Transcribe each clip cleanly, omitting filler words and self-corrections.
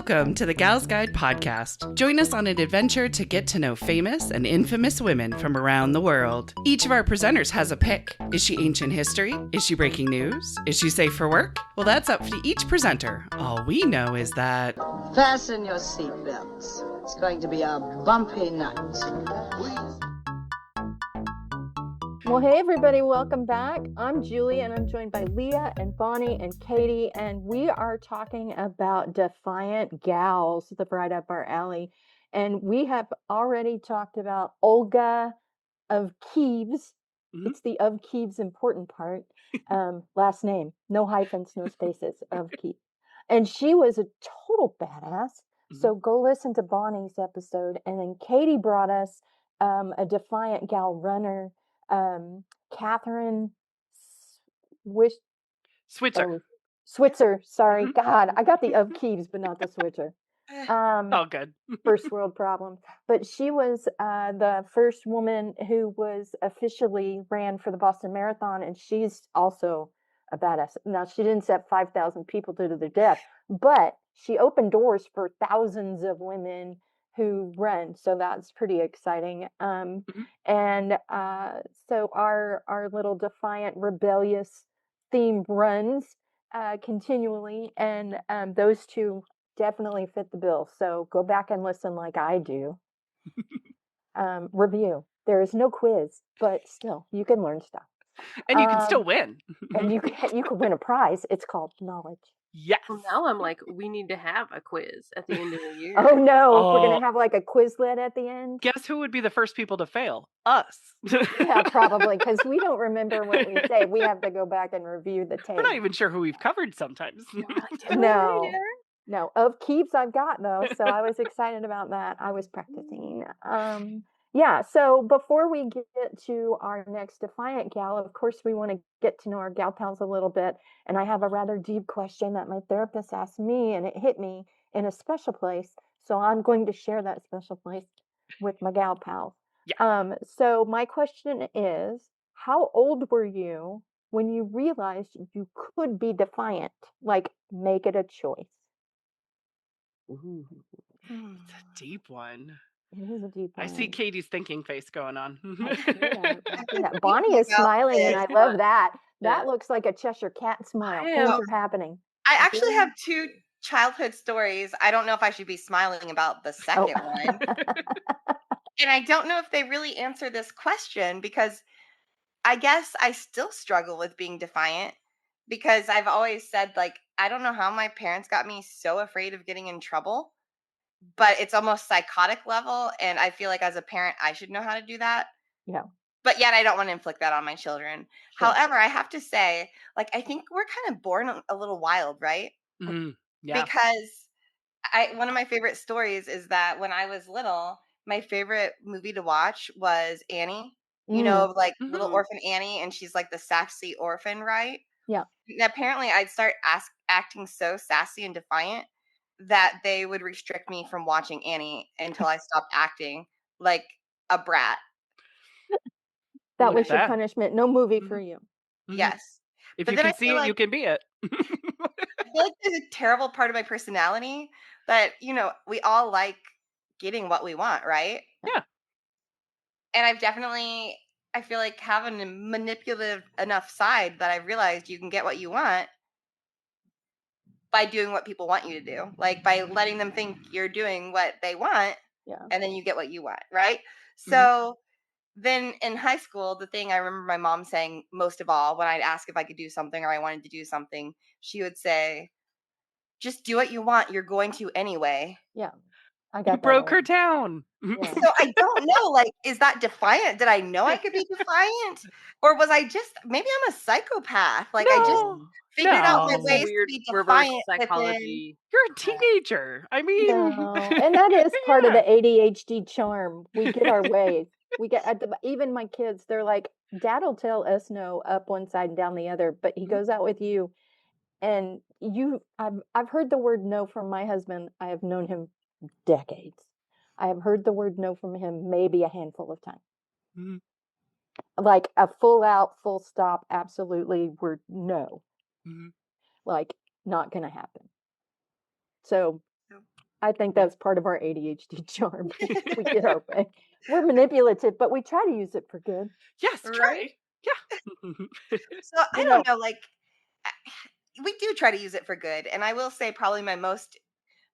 Welcome to the Gals Guide podcast. Join us on an adventure to get to know famous and infamous women from around the world. Each of our presenters has a pick. Is she ancient history? Is she breaking news? Is she safe for work? Well, that's up to each presenter. All we know is that... Fasten your seatbelts. It's going to be a bumpy night. Well, hey everybody, welcome back. I'm Julie and I'm joined by Leah and Bonnie and Katie, and we are talking about Defiant Gals, the right up our alley. And we have already talked about Olga of Kiev. It's the of Kiev's important part. Last name, no hyphens, no spaces, of Kiev. And she was a total badass. So go listen to Bonnie's episode. And then Katie brought us a Defiant Gal runner, Catherine Switzer. Sorry, God, I got the of Kiev's, but not the Switzer. Oh, good. First world problem. But she was the first woman who was officially ran for the Boston Marathon, and she's also a badass. Now, she didn't set 5,000 people to their death, but she opened doors for thousands of women who run, so that's pretty exciting. And so our little defiant, rebellious theme runs continually, and those two definitely fit the bill. So go back and listen like I do. Review. There is no quiz, but still, you can learn stuff. And you can still win. And you can win a prize. It's called knowledge. Yes. Well, now I'm like, we need to have a quiz at the end of the year. Oh no, we're gonna have like a Quizlet at the end. Guess who would be the first people to fail? Us. Yeah, probably, because we don't remember what we say. We have to go back and review the tape. We're not even sure who we've covered sometimes. No. Of Keeps I've got though, so I was excited about that. I was practicing. Yeah, so before we get to our next Defiant Gal, of course, we want to get to know our gal pals a little bit. And I have a rather deep question that my therapist asked me, and it hit me in a special place. So I'm going to share that special place with my gal pals. Yeah. So my question is, how old were you when you realized you could be defiant? Like, make it a choice. Ooh. It's a deep one. It is a deep one. I see Katie's thinking face going on. I see that. Bonnie is smiling, and I love that. That looks like a Cheshire cat smile. Things are happening. I actually have two childhood stories. I don't know if I should be smiling about the second one. And I don't know if they really answer this question, because I guess I still struggle with being defiant, because I've always said, like, I don't know how my parents got me so afraid of getting in trouble, but it's almost psychotic level. And I feel like as a parent, I should know how to do that. Yeah. But yet I don't want to inflict that on my children. Sure. However, I have to say, like, I think we're kind of born a little wild, right? Yeah. Because one of my favorite stories is that when I was little, my favorite movie to watch was Annie. You know, like little orphan Annie, and she's like the sassy orphan, right? Yeah. And apparently I'd start acting so sassy and defiant that they would restrict me from watching Annie until I stopped acting like a brat. That was your punishment. No movie for you. Yes. If you can see it, you can be it. I feel like there's a terrible part of my personality that, you know, we all like getting what we want, right? Yeah. And I feel like having a manipulative enough side that I've realized you can get what you want by doing what people want you to do. Like by letting them think you're doing what they want, and then you get what you want, right? So then in high school, the thing I remember my mom saying most of all, when I'd ask if I could do something or I wanted to do something, she would say, just do what you want. You're going to anyway. Yeah. I got you broke her down. Yeah. So I don't know, like, is that defiant? Did I know I could be defiant? Or was I just, maybe I'm a psychopath. Like I just figured out my ways to be defiant. Psychology. You're a teenager. I mean. No. And that is part of the ADHD charm. We get our ways. We get, even my kids, they're like, Dad will tell us no up one side and down the other, but he goes out with you. And I've heard the word no from my husband. I have known him decades. I have heard the word no from him maybe a handful of times. Like a full out, full stop, absolutely word no. Like not gonna happen. So I think that's part of our ADHD charm. We get our way. We're manipulative, but we try to use it for good. Yes, Right? try. Yeah. So I You don't know, know, like we do try to use it for good. And I will say probably my most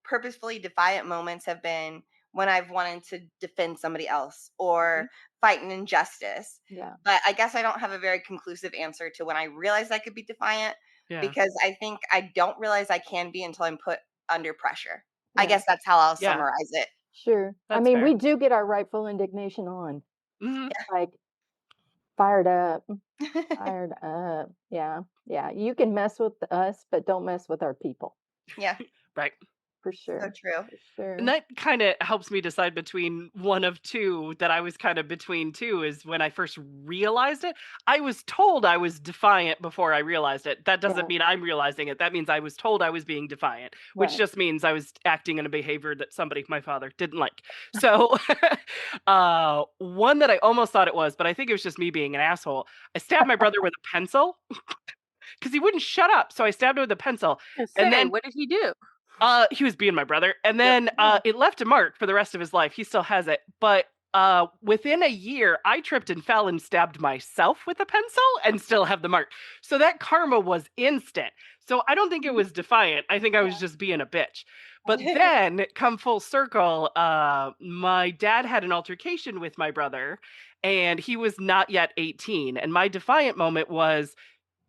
purposefully defiant moments have been when I've wanted to defend somebody else or fight an injustice. yeah, But I guess I don't have a very conclusive answer to when I realized I could be defiant Yeah. because I think I don't realize I can be until I'm put under pressure. I yeah, guess that's how I'll Yeah. summarize it. sure. I That's mean, fair. we do get our rightful indignation on, Mhm. like fired up, fired up. Yeah, yeah. You can mess with us, but don't mess with our people. Yeah, Right. For so sure. true. For sure. And that kind of helps me decide between one of two that I was kind of between two is when I first realized it. I was told I was defiant before I realized it. That doesn't Yeah. mean I'm realizing it. That means I was told I was being defiant, which Right. just means I was acting in a behavior that somebody, my father, didn't like. So, one that I almost thought it was, but I think it was just me being an asshole. I stabbed my brother with a pencil because he wouldn't shut up. So I stabbed him with a pencil. And then What did he do? he was being my brother, and then it left a mark for the rest of his life. He still has it, but within a year, I tripped and fell and stabbed myself with a pencil, and still have the mark. So that karma was instant. So I don't think it was defiant. I think I was just being a bitch. But then, come full circle, my dad had an altercation with my brother, and he was not yet 18. And my defiant moment was,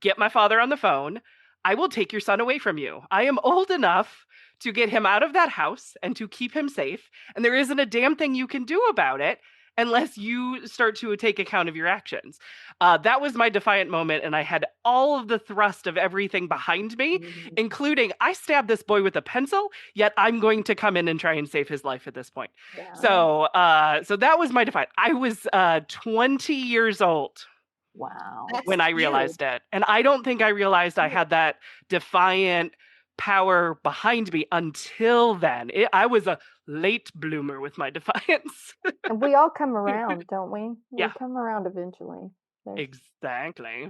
get my father on the phone. I will take your son away from you. I am old enough to get him out of that house and to keep him safe. And there isn't a damn thing you can do about it unless you start to take account of your actions. That was my defiant moment. And I had all of the thrust of everything behind me, including I stabbed this boy with a pencil, yet I'm going to come in and try and save his life at this point. Yeah. So that was my defiant. I was 20 years old Wow. That's when I huge. realized it. And I don't think I realized I had that defiant power behind me until then. I was a late bloomer with my defiance. And we all come around, don't we? Yeah. We come around eventually. There's, Exactly.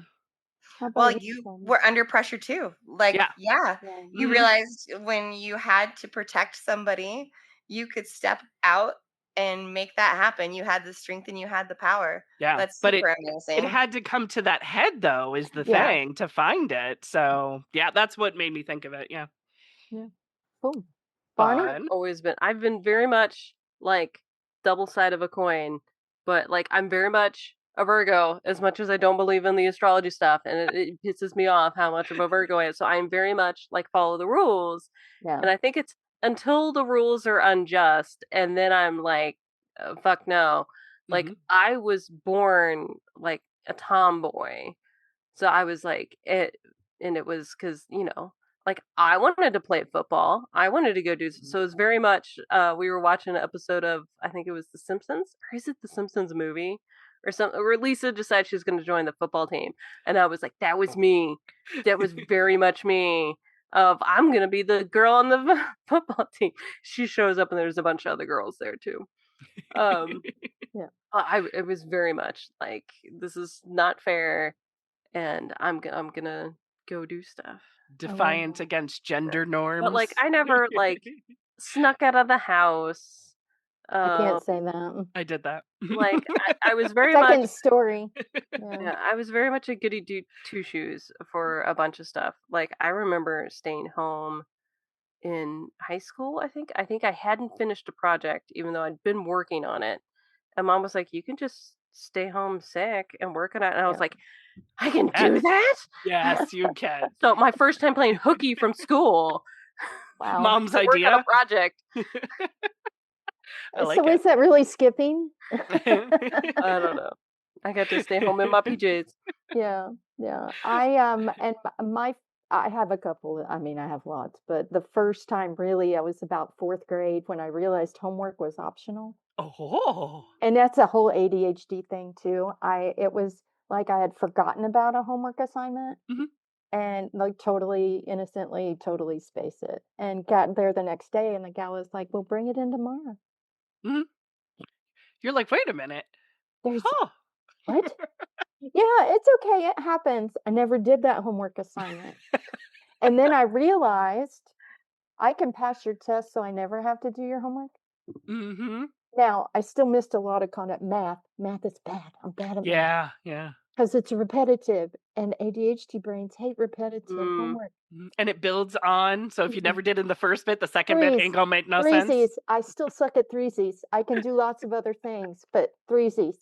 how about Well, you, you Sandy? were under pressure too. Like, Yeah. yeah, Yeah. you Mhm. realized when you had to protect somebody, you could step out and make that happen. You had the strength and you had the power. Yeah. That's But super it amazing. had to come to that head though, is the Yeah. thing, to find it. So yeah, that's what made me think of it. Yeah. Yeah. Cool. Bonnie? Fun. I've been very much like double side of a coin, but like I'm very much a Virgo as much as I don't believe in the astrology stuff, and it pisses me off how much of a Virgo I am. So I'm very much like follow the rules, Yeah. and I think it's until the rules are unjust, and then I'm like, fuck no. Like Mhm. I was born like a tomboy, so I was like it, and it was because like I wanted to play football. I wanted to go do so. It was very much. We were watching an episode of I think it was The Simpsons, or is it The Simpsons movie, or something? Or Lisa decided she was going to join the football team, and I was like, that was me. That was very much me. Of I'm going to be the girl on the football team. She shows up, and there's a bunch of other girls there too. Yeah. It was very much like this is not fair, and I'm gonna go do stuff. Defiant against gender norms. But like I never like snuck out of the house. I can't say that. I did that. Like I was very Second much story. Yeah. yeah, I was very much a goody two shoes for a bunch of stuff. Like I remember staying home in high school, I think I hadn't finished a project even though I'd been working on it. And mom was like, "You can just stay home sick and work on it." And I was Yeah. like, "I can do Yes. that?" Yes, you can. So my first time playing hooky from school, Wow. Mom's to work on a idea. project. I like So it. is that really skipping? I don't know. I got to stay home in my PJs. Yeah, yeah. And I have a couple. I mean, I have lots, but the first time really, I was about fourth grade when I realized homework was optional, Oh. and that's a whole ADHD thing too. It was like I had forgotten about a homework assignment Mhm. and like totally innocently, totally space it, and got there the next day, and the gal was like, "Well, bring it in tomorrow." Mhm. You're like, wait a minute. There's Huh. what? Yeah, it's okay. It happens. I never did that homework assignment. And then I realized I can pass your test so I never have to do your homework. Mm-hmm. Now, I still missed a lot of content. Math is bad. I'm bad at math Yeah, yeah. because it's repetitive, and ADHD brains hate repetitive Mm. homework. And it builds on. So if you never did in the first bit, the second bit ain't Threes, gonna make no sense. threesies. I still suck at threesies. I can do lots of other things, but threesies.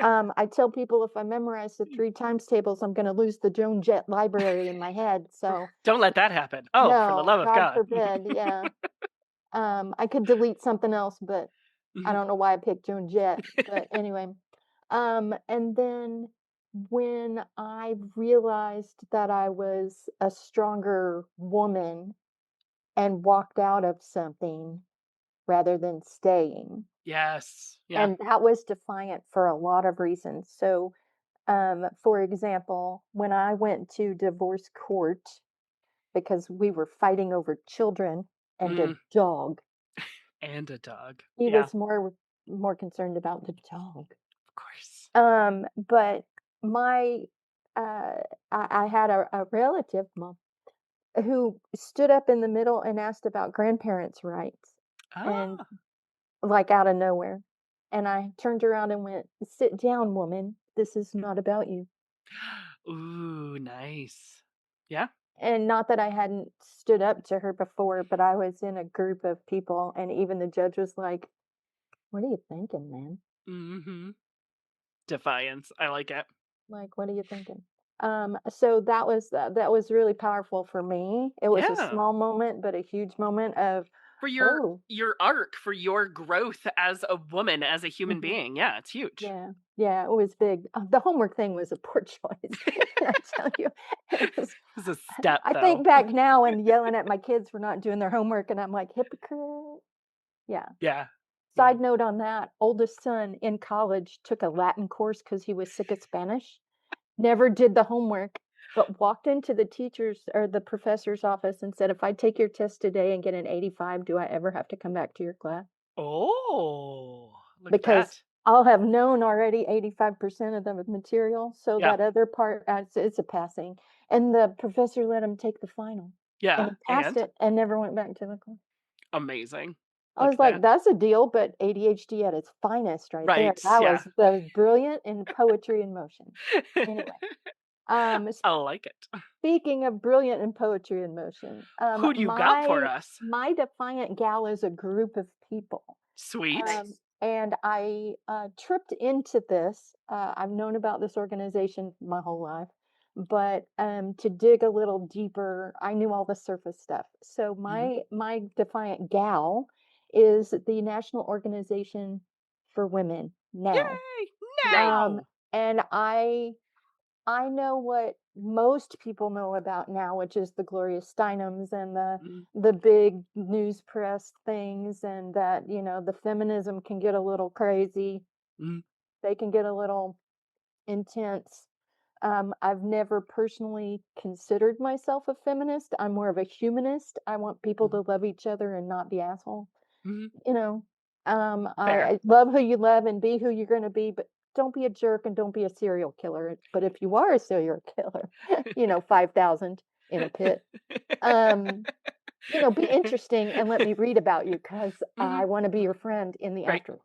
I tell people if I memorize the 3 times tables, I'm going to lose the Joan Jett library in my head. So Don't let that happen. Oh, for the no, love of God God. forbid. Yeah. I could delete something else, but I don't know why I picked Joan Jett. But anyway, and then when I realized that I was a stronger woman and walked out of something rather than staying. Yes. Yeah. And that was defiant for a lot of reasons. So, for example, when I went to divorce court because we were fighting over children and a dog, And a dog. he Yeah, was more concerned about the dog. of course. But my I had a relative, mom, who stood up in the middle and asked about grandparents' rights, and Ah. like out of nowhere. And I turned around and went, "Sit down, woman. This is not about you." Ooh, nice. Yeah. And not that I hadn't stood up to her before, but I was in a group of people, and even the judge was like, "What are you thinking, man? Mm-hmm. Defiance. I like it. Like, what are you thinking?" So that was really powerful for me. It was a Yeah. small moment, but a huge moment of, For oh, your arc, for your growth as a woman, as a human mhm. being. Yeah, it's huge. Yeah, yeah, it was big. The homework thing was a poor choice. I tell you, it was. It's a step I though. think back now and yelling at my kids for not doing their homework, and I'm like, hypocrite. Yeah. Yeah. Yeah. Side note on that, oldest son in college took a Latin course because he was sick of Spanish. Never did the homework, but walked into the teacher's or the professor's office and said, "If I take your test today and get an 85, do I ever have to come back to your class?" Oh, look at Because that. I'll have known already 85% of the material, so Yeah. that other part, it's a passing. And the professor let him take the final, and Yeah. he passed And it and never went back to the class. amazing. I Look was at like, that. "That's a deal," but ADHD at its finest right there. Right. Yeah. That was brilliant in poetry in motion. Anyway, I like it. speaking of brilliant in poetry in motion, Who do you got for us? my Defiant Gal is a group of people. Sweet. And I tripped into this. I've known about this organization my whole life, but to dig a little deeper, I knew all the surface stuff. So Mhm. my Defiant Gal is the National Organization for Women now. Yay! Um, Now. and I know what most people know about now, which is the Gloria Steinems and Mm, the big news press things, and that, the feminism can get a little crazy. mm, They can get a little intense. I've never personally considered myself a feminist. I'm more of a humanist. I want people mhm, to love each other and not be assholes. mhm. You know, Fair. I love who you love and be who you're going to be, but don't be a jerk and don't be a serial killer. But if you are a serial killer, 5,000 in a pit, um, be interesting and let me read about you because Mhm. I want to be your friend in the Right. afterlife.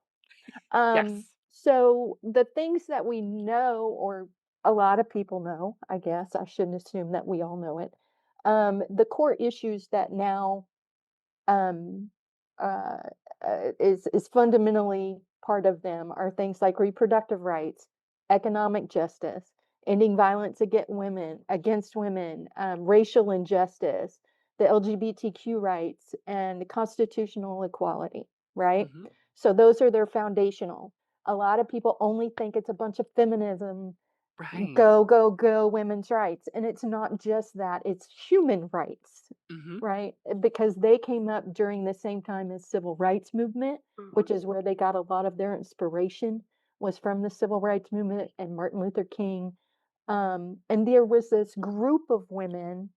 Yes. So the things that we know, or a lot of people know, I guess, I shouldn't assume that we all know it. The core issues that now um, uh, is fundamentally part of them are things like reproductive rights, economic justice, ending violence against women, racial injustice, the LGBTQ rights, and constitutional equality. Right. Mhm. So those are their foundational. A lot of people only think it's a bunch of feminism, Right. go, go, go, women's rights. And it's not just that, it's human rights, Mhm. right? Because they came up during the same time as civil rights movement, Mhm. which is where they got a lot of their inspiration was from the civil rights movement and Martin Luther King. And there was this group of women,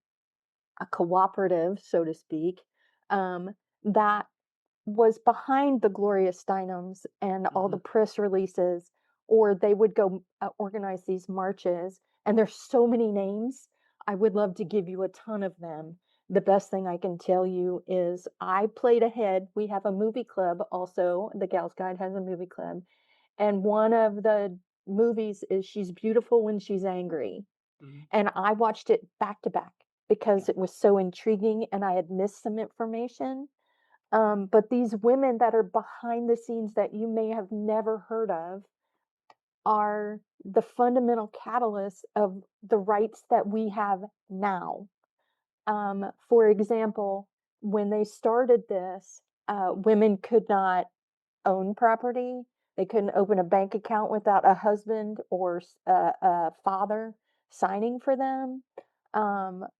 a cooperative, so to speak, that was behind the Gloria Steinems and all the Mhm. press releases, or they would go organize these marches. And there's so many names. I would love to give you a ton of them. the best thing I can tell you is I played ahead. We have a movie club also. The Gals Guide has a movie club. And one of the movies is She's Beautiful When She's Angry. Mhm. And I watched it back to back because it was so intriguing and I had missed some information. But these women that are behind the scenes that you may have never heard of are the fundamental catalysts of the rights that we have now. For example, when they started this, women could not own property. They couldn't open a bank account without a husband or a father signing for them.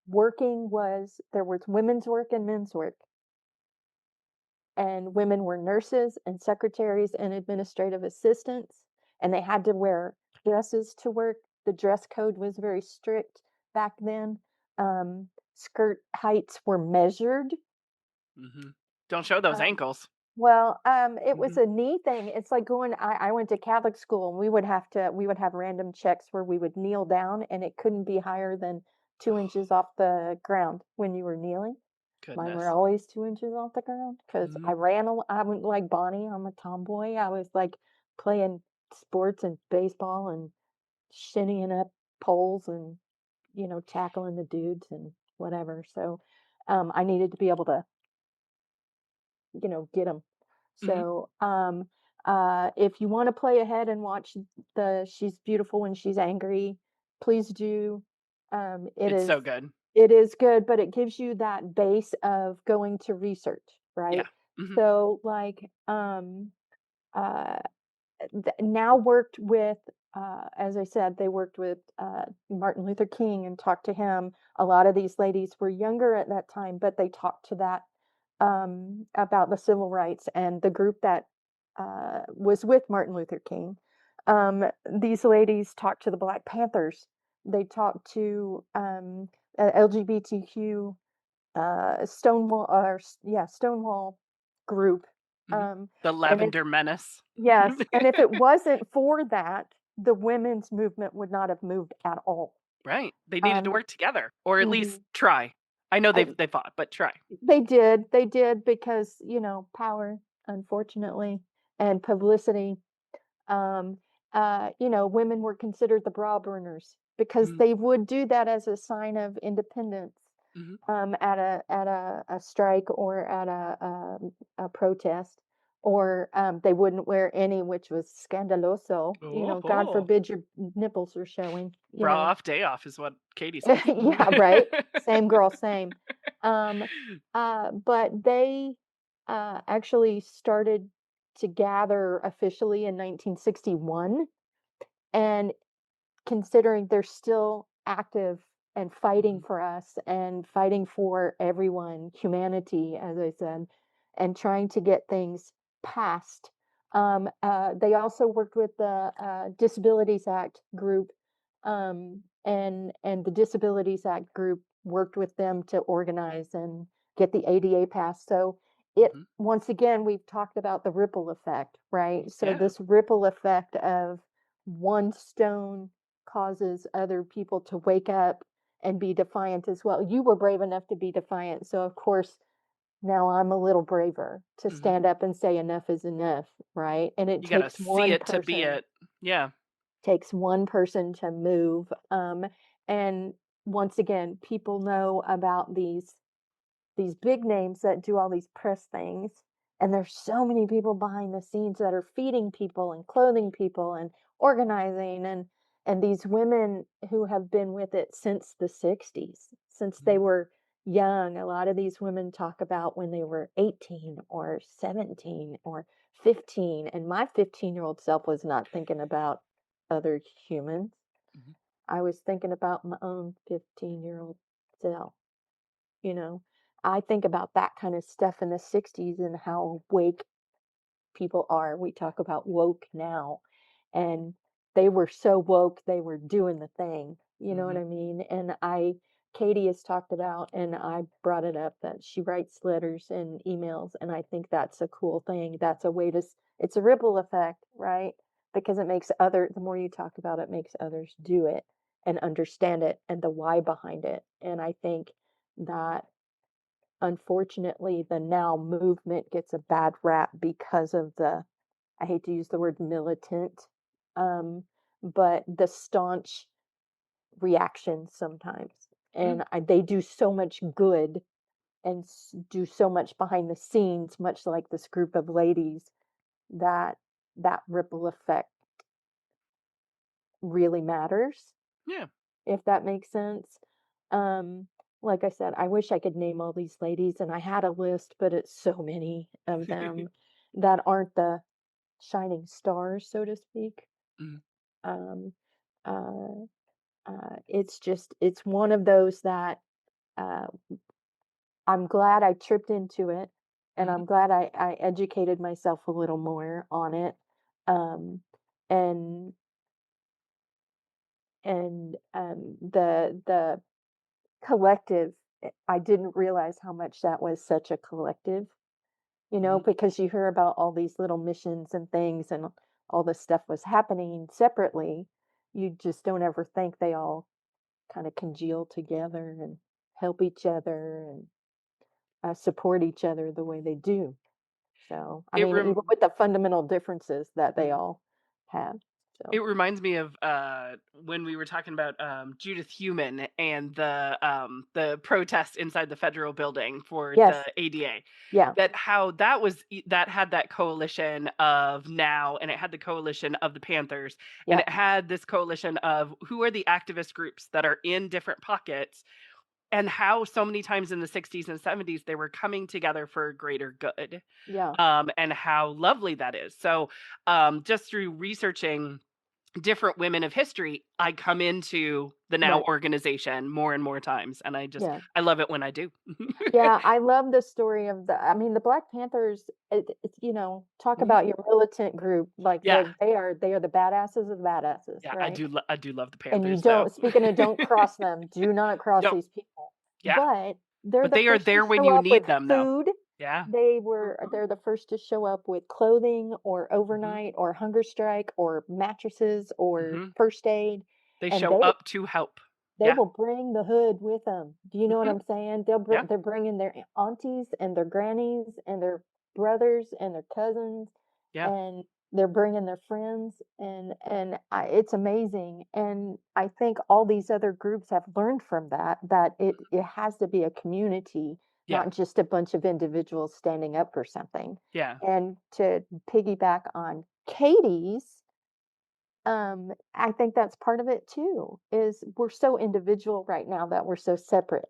Working was there was women's work and men's work, and women were nurses and secretaries and administrative assistants, and they had to wear dresses to work. The dress code was very strict back then. Skirt heights were measured. Mhm. Don't show those Um, ankles. Well, it was Mhm. a knee thing. It's like going I went to Catholic school, and we would have random checks where we would kneel down, and it couldn't be higher than 2 inches off the ground when you were kneeling. Mine were Goodness. always 2 inches off the ground because Mhm. I went like Bonnie, I'm a tomboy. I was, like, playing sports and baseball and shinnying up poles and, tackling the dudes and whatever, so, I needed to be able to, get them. Mhm. So, if you wanna play ahead and watch the She's Beautiful When She's Angry, please do. It It's is so good. it is good, but it gives you that base of going to research, right? Yeah. Mhm. So, like, uh now worked with, as I said, they worked with Martin Luther King and talked to him. A lot of these ladies were younger at that time, but they talked to that about the civil rights and the group that was with Martin Luther King. These ladies talked to the Black Panthers. They talked to LGBTQ Stonewall group. Mhm. Um, The and if Lavender Menace. Yes, and if it wasn't for that, the women's movement would not have moved at all. Right. They needed to Um, work together or at least mhm. try. I know I they fought, but try. they did because, power, unfortunately, and publicity. Um, Women were considered the bra burners because Mhm. they would do that as a sign of independence, Mhm. at a strike or at a protest, or they wouldn't wear any, which was scandaloso. God Oh. forbid your nipples are showing. Bra off, day off is what Katie says. Yeah, right. Same girl, same. Um, but they actually started to gather officially in 1961, and considering they're still active and fighting Mhm. for us and fighting for everyone, humanity, as I said, and trying to get things passed. They also worked with the Disabilities Act group, and the Disabilities Act group worked with them to organize and get the ADA passed. So it Mhm. once again we've talked about the ripple effect, right? So Yeah. this ripple effect of one stone causes other people to wake up and be defiant as well. You were brave enough to be defiant, so of course now I'm a little braver to Mhm. stand up and say enough is enough, right? And it You gotta see it to be it. Yeah. takes one person to move. And once again, people know about these big names that do all these press things, and there's so many people behind the scenes that are feeding people and clothing people and organizing, and these women who have been with it since the 60s, since they Mhm. were young. A lot of these women talk about when they were 18 or 17 or 15, and my 15-year-old self was not thinking about other humans. Mhm. I was thinking about my own 15-year-old self. You know, I think about that kind of stuff in the 60s and how awake people are. We talk about woke now, and they were so woke, they were doing the thing. You know what Mhm. I mean? Katie has talked about, and I brought it up, that she writes letters and emails, and I think that's a cool thing. That's a way to, it's a ripple effect, right? Because the more you talk about it, makes others do it and understand it and the why behind it. And I think that unfortunately, the Now movement gets a bad rap because of I hate to use the word militant, um, but the staunch reaction sometimes. And they do so much good and do so much behind the scenes, much like this group of ladies, that that ripple effect really matters, Yeah. if that makes sense. Um, like I said, I wish I could name all these ladies, and I had a list, but it's so many of them that aren't the shining stars, so to speak. Mhm. Um, uh, it's one of those that uh, I'm glad I tripped into it, and Mhm. I'm glad I educated myself a little more on it. Um, and the collective, I didn't realize how much that was such a collective, Mhm. because you hear about all these little missions and things and all this stuff was happening separately. You just don't ever think they all kind of congeal together and help each other and support each other the way they do. So, I It mean, even rem with the fundamental differences that they Mhm. all have. It So, reminds me of when we were talking about Judith Human and the protest inside the federal building for the yes, ADA. yeah, That how that was that had that coalition of Now, and it had the coalition of the Panthers, and yeah, it had this coalition of who are the activist groups that are in different pockets, and how so many times in the 60s and 70s they were coming together for a greater good, yeah, and how lovely that is. So just through researching different women of history, I come into the Now right, organization more and more times, and yeah. I love it when I do. Yeah, I love the story of I mean, the Black Panthers, talk Mhm. about your militant group, like Yeah, they are the badasses of badasses, yeah, right? I do love the And you Panthers, so don't, speaking of don't cross them, do not cross don't. these people. Yeah, But they're but the they are first to there when show you up with need them, though. food. Yeah. They're the first to show up with clothing or Mhm, overnight or hunger strike or mattresses or mhm. first aid. They And show up to help. they Yeah. will bring the hood with them. Do you know what Mhm. I'm saying? Yeah, They're bringing their aunties and their grannies and their brothers and their cousins, yeah, and they're bringing their friends, it's amazing. And I think all these other groups have learned from that it has to be a community, yeah, not just a bunch of individuals standing up for something. yeah. And to piggyback on Katie's, I think that's part of it too, is we're so individual right now that we're so separate.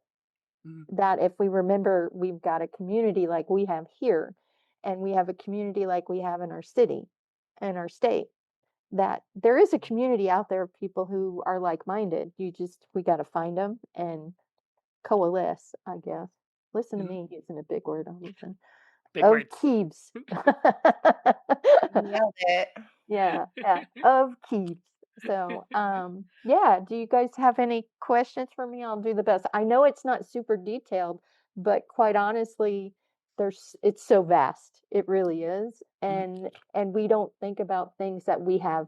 Mhm, That if we remember we've got a community like we have here, and we have a community like we have in our city and our state, that there is a community out there of people who are like-minded. We got to find them and coalesce, I guess. Listen to mhm. me using a big word all the time. Big Of words. Keeps. Nailed it. Yeah, yeah, of keeps. So, yeah, do you guys have any questions for me? I'll do the best. I know it's not super detailed, but quite honestly, it's so vast. It really is. Mhm, And we don't think about things that we have.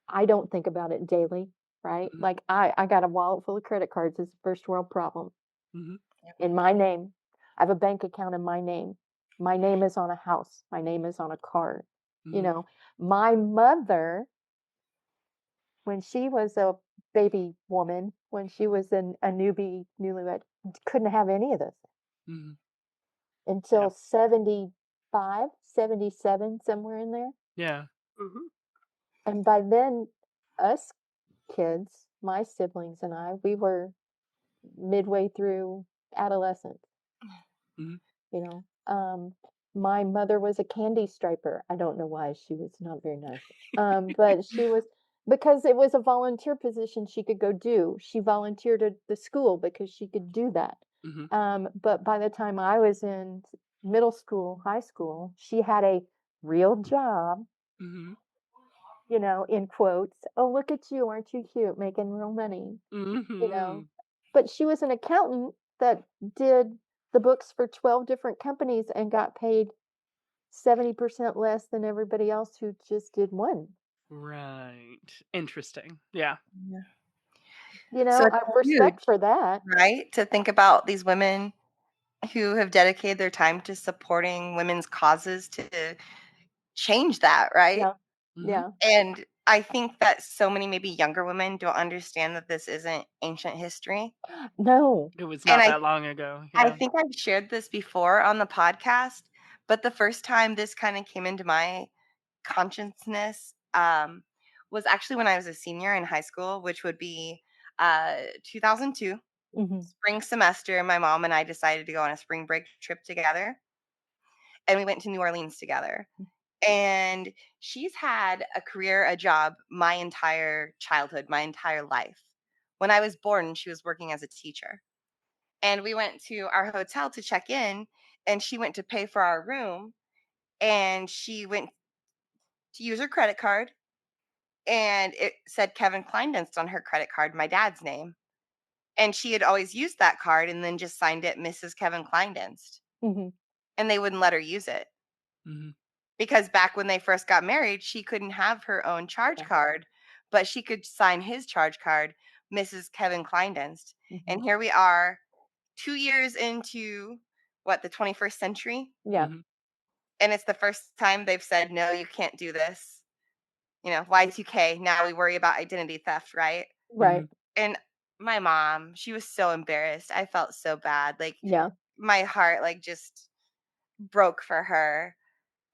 I don't think about it daily, right? mhm, Like I got a wallet full of credit cards. It's a first world problem mhm, in my name. I have a bank account in my name. My name is on a house. My name is on a card. You mhm, know, my mother, when she was a baby woman, when she was a newlywed, couldn't have any of this mhm. Yeah, until 75, 77, somewhere in there. yeah. Mhm. And by then, us kids, my siblings and I, we were midway through adolescence. Mhm, You know, my mother was a candy striper. I don't know why, she was not very nice. But she was, because it was a volunteer position she could go do. She volunteered at the school because she could do that. mhm, But by the time I was in middle school, high school, she had a real job, mhm, in quotes. Oh, look at you, aren't you cute, making real money, you know. mhm. But she was an accountant that did the books for 12 different companies and got paid 70% less than everybody else who just did one. Right. Interesting. Yeah. You So know, it's I have huge, respect for that. right? To think about these women who have dedicated their time to supporting women's causes to change that, right? Yeah. Mhm. Yeah. And I think that so many maybe younger women don't understand that this isn't ancient history. No. It was And not that long ago. I Yeah. think I've shared this before on the podcast, but the first time this kind of came into my consciousness was actually when I was a senior in high school, which would be 2002, Hmm. spring semester. My mom and I decided to go on a spring break trip together, and we went to New Orleans together. And she's had a career, a job my entire childhood, my entire life. When I was born, she was working as a teacher. And we went to our hotel to check in, and she went to pay for our room, and she went to use her credit card, and it said Kevin Kleindienst on her credit card, my dad's name. And she had always used that card and then just signed it Mrs. Kevin Kleindienst. Hmm. And they wouldn't let her use it Mhm. because back when they first got married, she couldn't have her own charge Yeah. card, but she could sign his charge card, Mrs. Kevin Kleindienst. Hmm. And here we are, 2 years into what, the 21st century? Yeah. Mhm. And it's the first time they've said, no, you can't do this. Y2K, now we worry about identity theft, right? Right. Mhm. And my mom, she was so embarrassed. I felt so bad. Like Yeah. my heart like just broke for her.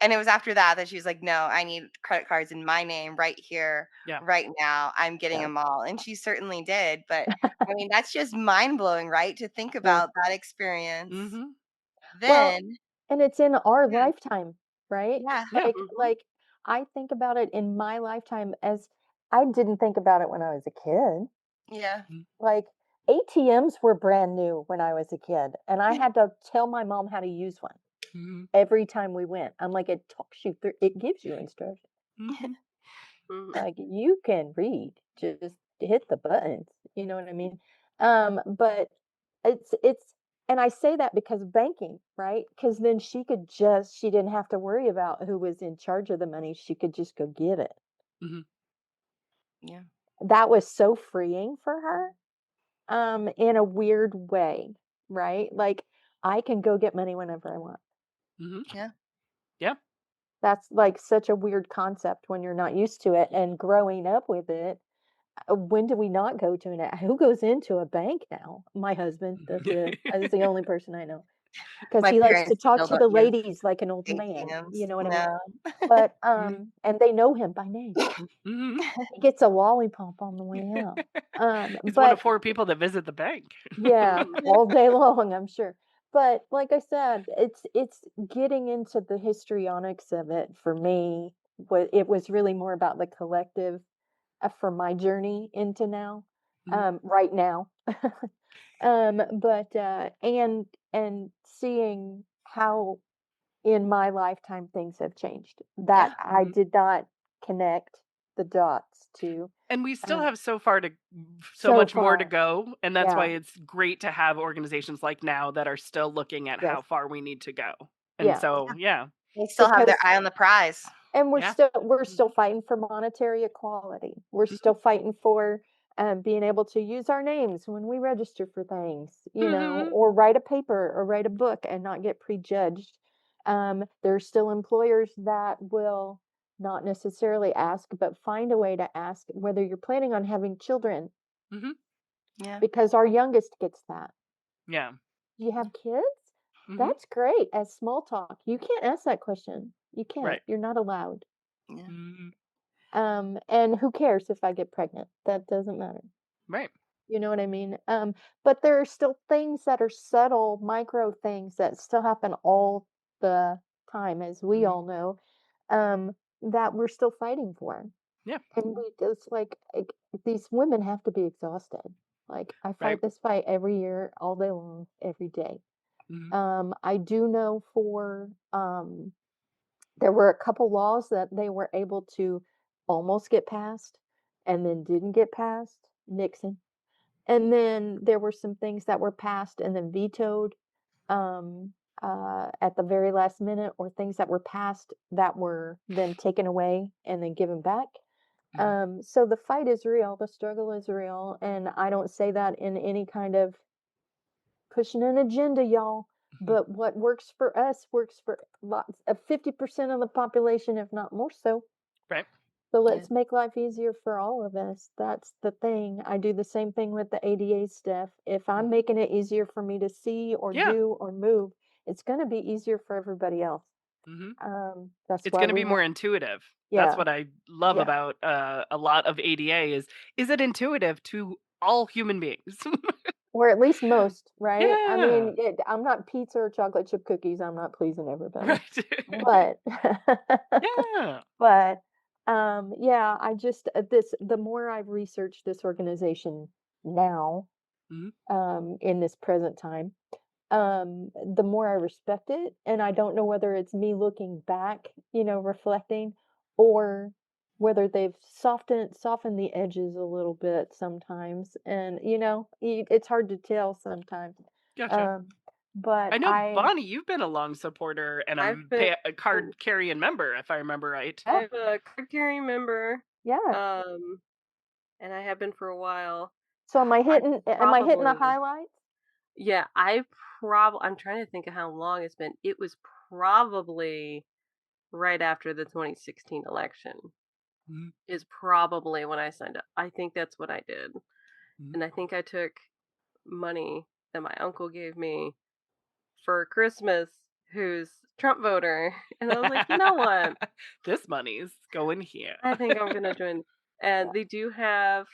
And it was after that she was like, "No, I need credit cards in my name right here, Yeah. right now. I'm getting Yeah. them all." And she certainly did. But I mean, that's just mind blowing, right? To think Yeah. about that experience. Mhm. Well, Then, and it's in our yeah, lifetime, right? yeah, Yeah. Mhm. Like I think about it in my lifetime as I didn't think about it when I was a kid. yeah. Mhm. Like ATMs were brand new when I was a kid, and I had to tell my mom how to use one Mhm. every time we went. I'm like, it talks you through, it gives you instructions. Mhm. Mhm. Like you can read, just hit the buttons. You know what I mean? But it's and I say that because of banking, right? Because then she didn't have to worry about who was in charge of the money. She could just go get it. Mhm. Yeah. That was so freeing for her, in a weird way, right? Like I can go get money whenever I want. Mhm. Yeah. Yeah. That's like such a weird concept when you're not used to it and growing up with it. When do we not go to an who goes into a bank now? My husband, that's it. That's the only person I know because My he likes to parents talk still to don't the use ladies like an old man, ATMs. you know what I mean? No. But Mhm. and they know him by name. Mhm. He gets a lollipop on the way out. He's one of But 4 people that visit the bank. yeah, Mhm. all day long, I'm sure. But like I said, it's getting into the histrionics of it for me. It was really more about the collective, for my journey into now, Mhm. right now. But and seeing how in my lifetime things have changed that Yeah. I Mhm. did not connect the dots to. And we still Um, have so so much more to far, go, and that's why yeah, it's great to have organizations like Now that are still looking at yes, how far we need to go. And yeah, so, yeah. They still have their because eye on the prize. and Yeah. we're still Mhm. fighting for monetary equality. We're Mhm. still fighting for being able to use our names when we register for things, Mhm. or write a paper or write a book and not get prejudged. There's still employers that will not necessarily ask, but find a way to ask whether you're planning on having children, Mhm. Yeah. because our youngest gets that. Yeah. Do you have kids? Mhm. That's great. As small talk, you can't ask that question. You can't. Right. You're not allowed. Yeah. Mhm. And who cares if I get pregnant? That doesn't matter. Right. You know what I mean? But there are still things that are subtle, micro things that still happen all the time, as we Mhm. all know, that we're still fighting for. Yeah. And we just like these women have to be exhausted. Like I Right. fight this fight every year, all day long, every day. Mhm. I do know for there were a couple laws that they were able to almost get passed and then didn't get passed. Nixon. And then there were some things that were passed and then vetoed, um, at the very last minute, or things that were passed that were then taken away and then given back. Mhm. So the fight is real, the struggle is real, and I don't say that in any kind of pushing an agenda, y'all. but what works for us works for lots of 50% of the population, if not more so. Right. So Yeah. let's make life easier for all of us. That's the thing. I do the same thing with the ADA stuff. If I'm making it easier for me to see or Yeah. do or move, it's going to be easier for everybody else. hmm That's It's why going to we be more want, intuitive. That's yeah, what I love yeah, about a lot of ADA is it intuitive to all human beings? or at least most, right? I Yeah. mean, I'm not pizza or chocolate chip cookies. I'm not pleasing everybody, Right. but, Yeah. but, yeah, I just, the more I've researched this organization now, Mhm. in this present time, the more I respect it. And I don't know whether it's me looking back, reflecting, or whether they've softened the edges a little bit sometimes. And it's hard to tell sometimes. Gotcha. Um, but I know, Bonnie, you've been a long supporter and I've been a card carrying member, if I remember right. I yeah, have a card carrying member, yeah. um, and I have been for a while. So am I I hitting? Am I hitting the probably highlights? Yeah, I'm trying to think of how long it's been. It was probably right after the 2016 election Mhm. is probably when I signed up. I think that's what I did. Mhm. And I think I took money that my uncle gave me for Christmas, who's Trump voter. And I was like, you know what? This money's going here. I think I'm gonna join. Yeah. And they do have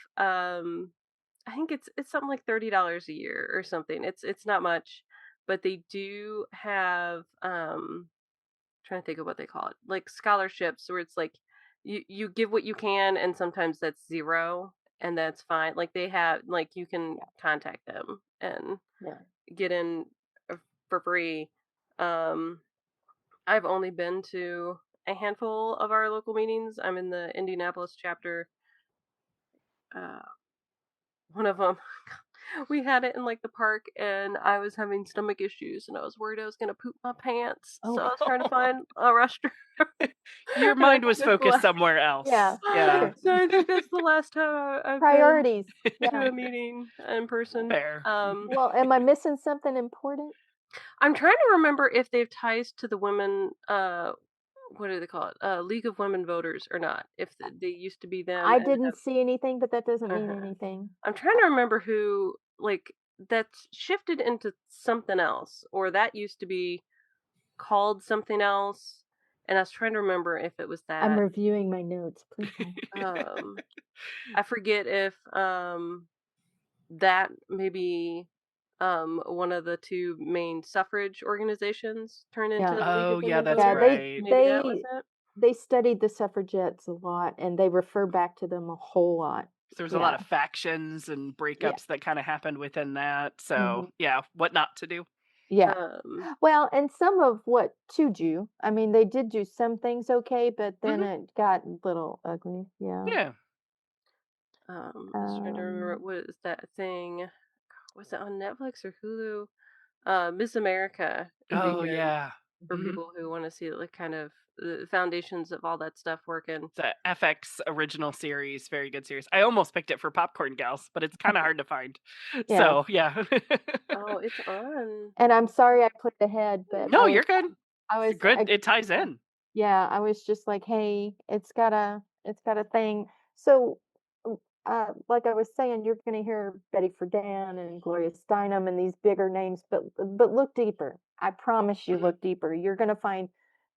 I think it's something like $30 a year or something. It's not much, but they do have trying to think of what they call it, like scholarships where it's like you give what you can, and sometimes that's zero, and that's fine. Like they have like you can contact them and Yeah. get in uh, for free. Um, I've only been to a handful of our local meetings. I'm in the Indianapolis chapter. Uh, one of them, we had it in like the park, and I was having stomach issues, and I was worried I was gonna poop my pants. Oh, So I was trying to find a restroom. Your And I mind think was that's the focused last. somewhere else. yeah. Yeah. Sure. So I think that's the last time I've been Priorities. to Yeah. a meeting in person. Fair. Well, am I missing something important? I'm trying to remember if they've ties to the women. What do they call it? League of Women Voters or not? If they used to be them I and didn't see anything, but that doesn't mean uh anything. I'm trying to remember who like that's shifted into something else, or that used to be called something else, and I was trying to remember if it was I'm that. reviewing my notes. Please hold. Um, I forget if that maybe one of the two main suffrage organizations turned into Yeah. the League Oh, of yeah, Women that's Yeah, Voters. right. Maybe that was it. they studied the suffragettes a lot and they refer back to them a whole lot. There was a lot Yeah. of factions and Yeah. breakups that kind of happened within that. So, Mhm. yeah, what not to do. Yeah. Um, Well, and some of what to do. I mean, they did do some things okay, but then hmm it got a little ugly. Yeah. Yeah. I was trying to remember Um, what is that thing? Was it on Netflix or Hulu? Miss America is Oh, again yeah. for hmm people who want to see like kind of the foundations of all that stuff working. It's a FX original series, very good series. I almost picked it for Popcorn Gals, but it's kind of hard to find. yeah. So, yeah. Oh, it's on. And I'm sorry I put ahead, but No, you're good. I It's was, good. It ties in. yeah, I was just like, hey, it's got a thing. So, like I was saying, you're going to hear Betty Friedan and Gloria Steinem and these bigger names, but look deeper. I promise you, Mhm, look deeper. You're going to find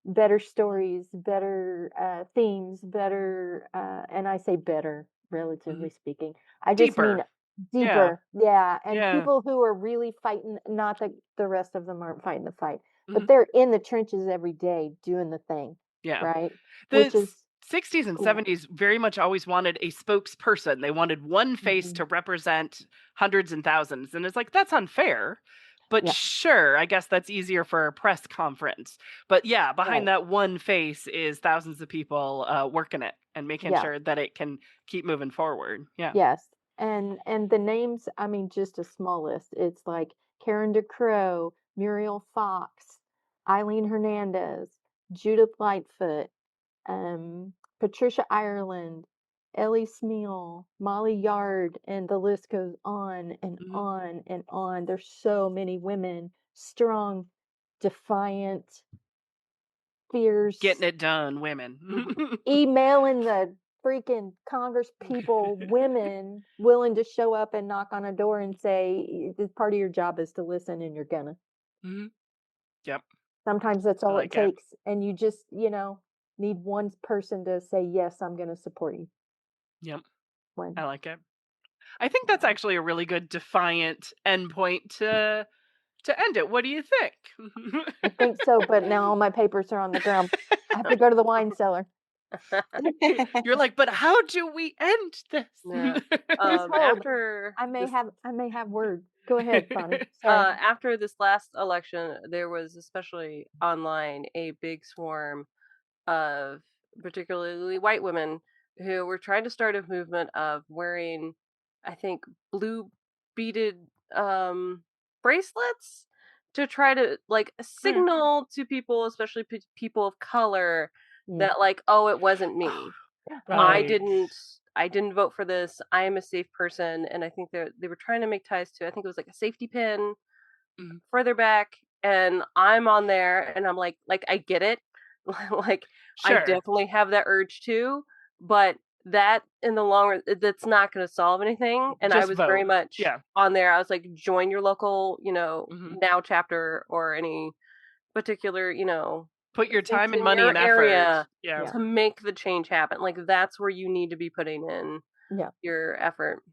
better stories, better themes, better, and I say better, mhm. relatively speaking. I just mean Deeper. Yeah. deeper, yeah. And Yeah. people who are really fighting, not that the rest of them aren't fighting the fight, but mhm, they're in the trenches every day doing the thing, Yeah. right? The Which is 60s and cool. 70s very much always wanted a spokesperson. They wanted one face Mhm. to represent hundreds and thousands. And it's like, that's unfair. But Yeah, sure, I guess that's easier for a press conference. But yeah, behind right. that one face is thousands of people working it and making Yeah, sure that it can keep moving forward. Yeah. yes. And the names, I mean, just a small list. It's like Karen DeCrow, Muriel Fox, Eileen Hernandez, Judith Lightfoot, Patricia Ireland, Ellie Smeal, Molly Yard, and the list goes on and hmm on and on. There's so many women, strong defiant, fierce, Getting it done, women. emailing the freaking Congress people, women willing to show up and knock on a door and say, "This part of your job is to listen, and you're gonna." Mhm. Yep. Sometimes that's I all it like it. takes, and you just, need one person to say, "Yes, I'm gonna support you." Yep. When I like it. I think that's actually a really good defiant endpoint to end it. What do you think? I think so, but now all my papers are on the ground. I have to go to the wine cellar. You're like, but how do we end this? Yeah. Please hold. After I may this, have words. Go ahead, Bonnie. Sorry. after this last election, there was, especially online, a big swarm of particularly white women who were trying to start a movement of wearing, I think, blue beaded bracelets to try to like signal to people, especially people of color, Yeah. that like, oh, it wasn't me. I Right. didn't vote for this. I am a safe person. And I think they were trying to make ties to, I think it was like a safety pin Mhm. further back, and I'm on there and I'm like I get it. Like I Sure. definitely have that urge too, but that in the long run, that's not going to solve anything. And I Just was very vote. much Yeah. on there. I was like, join your local, Mhm. now chapter or any particular, Put your things time and in money your and effort. area Yeah. Yeah. to make the change happen. Like that's where you need to be putting in Yeah. your effort.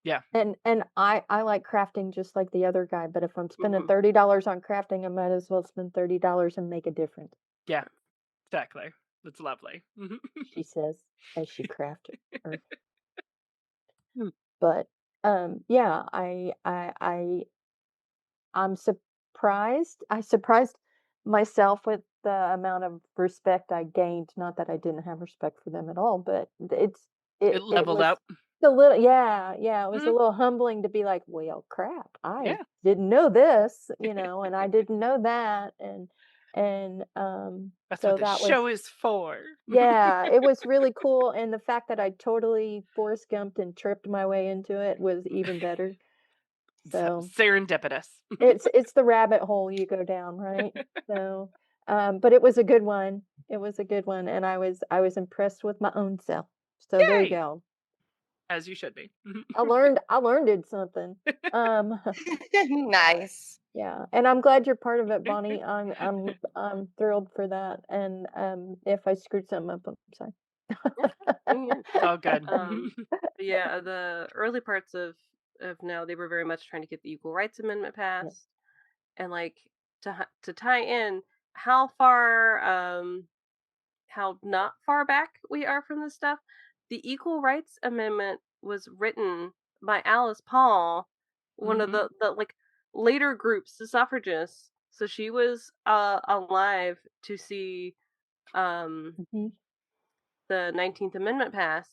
Yeah. And I like crafting just like the other guy, but if I'm spending Mhm. $30 on crafting, I might as well spend $30 and make a difference, Yeah. Exactly. That's lovely. she says as she crafted her. Hmm. But yeah, I'm surprised. I surprised myself with the amount of respect I gained. Not that I didn't have respect for them at all, but It it leveled was up. a little, yeah, it was a Mhm. little humbling to be like, well, crap, I Yeah. didn't know this, and I didn't know that, and That's what so the that was, show is for. yeah, it was really cool, and the fact that I totally Forrest Gumped and tripped my way into it was even better. So Serendipitous. it's the rabbit hole you go down, right? So, but it was a good one. It was a good one, and I was impressed with my own self. So there you Yay! go. As you should be. I learned something. Um, Nice. yeah, and I'm glad you're part of it, Bonnie. I'm thrilled for that. And if I screwed something up, I'm sorry. Yeah. It's all good. But yeah, the early parts of now, they were very much trying to get the Equal Rights Amendment Yeah. passed, and like to tie in how far how not far back we are from this stuff. The Equal Rights Amendment was written by Alice Paul, one of Mhm. the like later groups, the suffragists. So she was alive to see um Mhm. the 19th Amendment pass.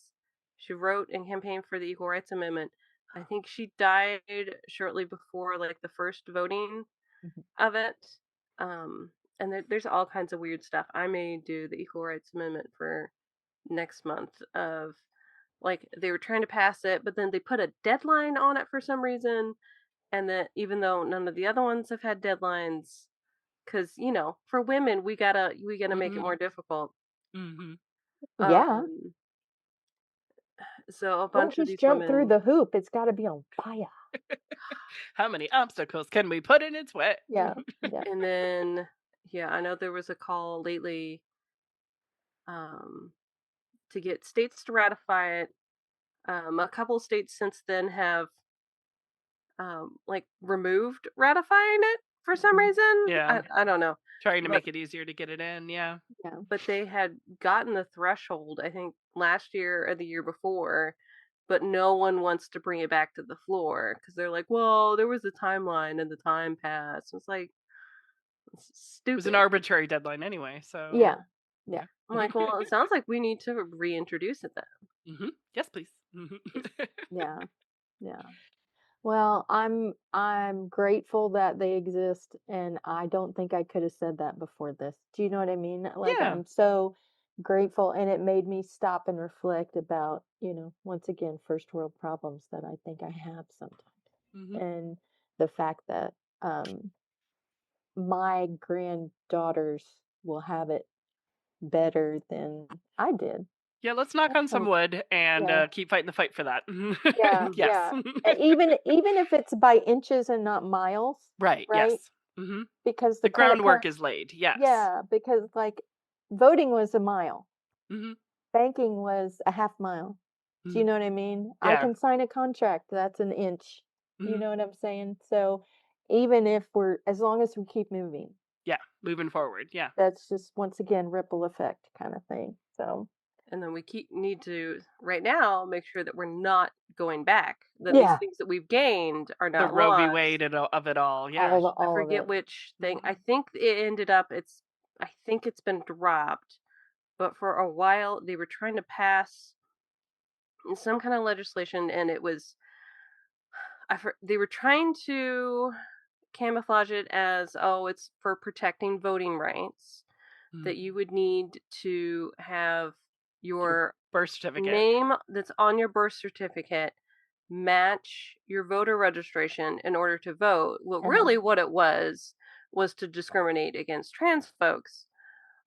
She wrote and campaigned for the Equal Rights Amendment. I think she died shortly before like the first voting Mhm. of it. And there's all kinds of weird stuff. I may do the Equal Rights Amendment for next month of like they were trying to pass it, but then they put a deadline on it for some reason. And that even though none of the other ones have had deadlines, because for women we gotta make it Mhm. more difficult. Mhm. Yeah. Um, so a Don't bunch of just these jump through women, the hoop. It's got to be on fire. How many obstacles can we put in its way? Yeah. Yeah. and then yeah, I know there was a call lately um, to get states to ratify it. A couple states since then have like removed ratifying it for some Mhm. reason. Yeah. I don't know, Trying to but make it easier to get it in. Yeah. Yeah. they had gotten the threshold, I think, last year or the year before, but no one wants to bring it back to the floor because they're like, well, there was a timeline and the time passed. It's like it's It was an stupid. arbitrary deadline anyway. So, Yeah. Yeah. yeah. I'm like, well, it sounds like we need to reintroduce it then. Yes, please. Yeah. Yeah. Well, I'm grateful that they exist, and I don't think I could have said that before this. Do you know what I mean? Like, Yeah. I'm so grateful, and it made me stop and reflect about, once again, first world problems that I think I have sometimes. Mhm. And the fact that um my granddaughters will have it better than I did. Yeah, let's knock on some wood and Yeah. keep fighting the fight for that. Yeah, Yes. yeah. Even if it's by inches and not miles, Right. right? Yes. Hmm. Because The the credit groundwork card, is laid. Yes. yeah, because like voting was a mile, Hmm. banking was a half mile. Do you know what I mean? I Yeah. can sign a contract, that's an inch. You Mhm. know what I'm saying? So even if as long as we keep moving, Yeah. Moving forward. Yeah. that's just once again ripple effect kind of thing. So And then we need to right now make sure that we're not going back. That these yeah, things that we've gained are The not Roe v. lost. Wade of it all. Yeah. all I of forget it. which thing. Mhm. I think it ended up. I think it's been dropped. But for a while, they were trying to pass some kind of legislation, and it was. They were trying to camouflage it as, oh, it's for protecting voting rights. That Mhm. you would need to have your Birth certificate. name that's on your birth certificate match your voter registration in order to vote. Well, really what it was to discriminate against trans folks.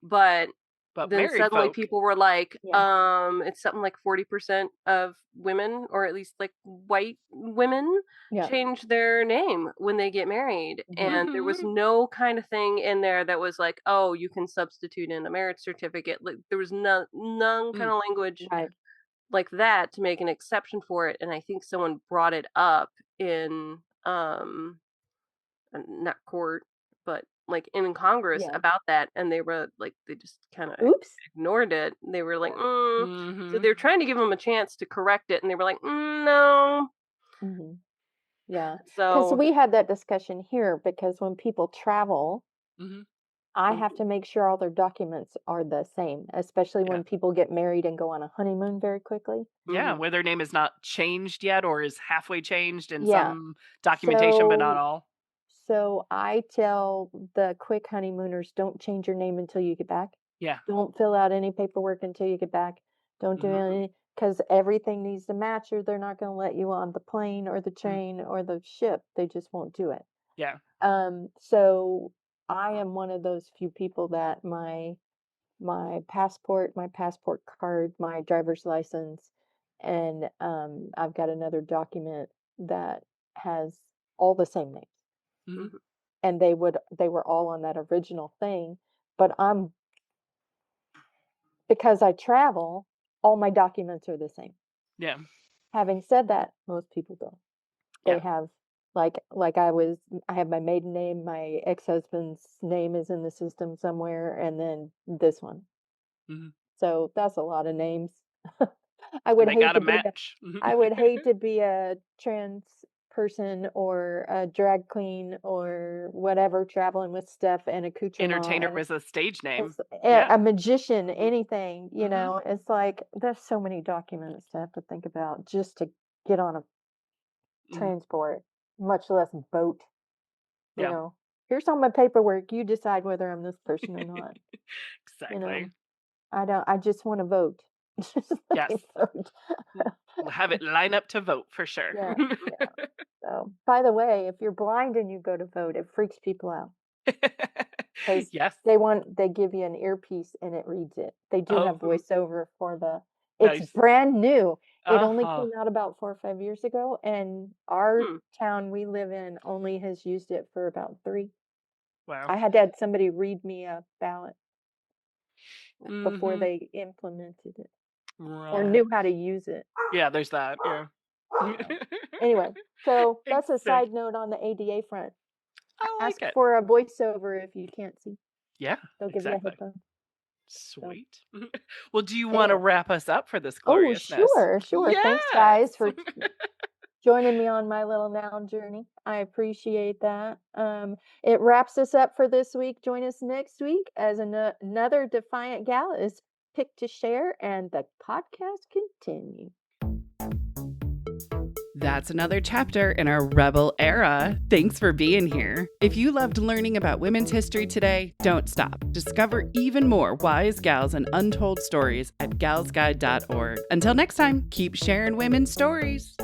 But But then married suddenly folk. people were like, Yeah. it's something like 40% of women, or at least like white women, Yeah. change their name when they get married. And there was no kind of thing in there that was like, oh, you can substitute in a marriage certificate. Like there was none kind of language Right. like that to make an exception for it. And I think someone brought it up in not court, but like in Congress Yeah. about that, and they were like, they just kind of Oops. ignored it. They were like, So Mhm. they're trying to give them a chance to correct it, and they were like, no. Hmm. Yeah. Because So we had that discussion here because when people travel, Mhm. I have to make sure all their documents are the same, especially Yeah. when people get married and go on a honeymoon very quickly. Yeah. mhm. Where their name is not changed yet or is halfway changed in Yeah. some documentation, but not So all. so I tell the quick honeymooners, don't change your name until you get back. Yeah. Don't fill out any paperwork until you get back. Don't do Mhm. any, because everything needs to match or they're not going to let you on the plane or the train or the ship. They just won't do it. Yeah. So I am one of those few people that my passport, my passport card, my driver's license, and I've got another document that has all the same names. Mhm. Mhm. And they were all on that original thing, but because I travel, all my documents are the same. Yeah. Having said that, most people don't. They Yeah. have like I have my maiden name, my ex-husband's name is in the system somewhere, and then this one. Mhm. So that's a lot of names. I And would they hate got to to be a match. I would hate to be a trans person or a drag queen or whatever traveling with stuff and accoutrement Entertainer and with a stage name. it's Yeah. a magician, anything, Mhm. it's like there's so many documents to have to think about just to get on a Mhm. transport, much less boat, you Yeah. know. Here's all my paperwork. You decide whether I'm this person or not. You know, Exactly. I just want to vote. Just let Yes. me vote. Have it line up to vote for sure. Yeah, yeah. So, by the way, if you're blind and you go to vote, it freaks people out because Yes. they give you an earpiece and it reads it. They do have Oh, voiceover it's nice. brand new. It only Uh-huh. came out about 4 or 5 years ago, and our Hmm. town we live in only has used it for about 3. Wow. I had to have somebody read me a ballot before Mhm. they implemented it or Right. knew how to use it. Yeah, there's that. Yeah. So, anyway, so that's a Exactly. side note on the ADA front. I Ask like it. for a voiceover if you can't see. Yeah, They'll give you a exactly. headphone. So, Sweet. Well, do you want to anyway. wrap us up for this Oh, gloriousness? sure. Thanks, Yes. guys, for joining me on my little noun journey. I appreciate that. It wraps us up for this week. Join us next week as another Defiant Gal is picked to share and the podcast continues. That's another chapter in our Rebel era. Thanks for being here. If you loved learning about women's history today, don't stop. Discover even more wise gals and untold stories at galsguide.org. Until next time, keep sharing women's stories.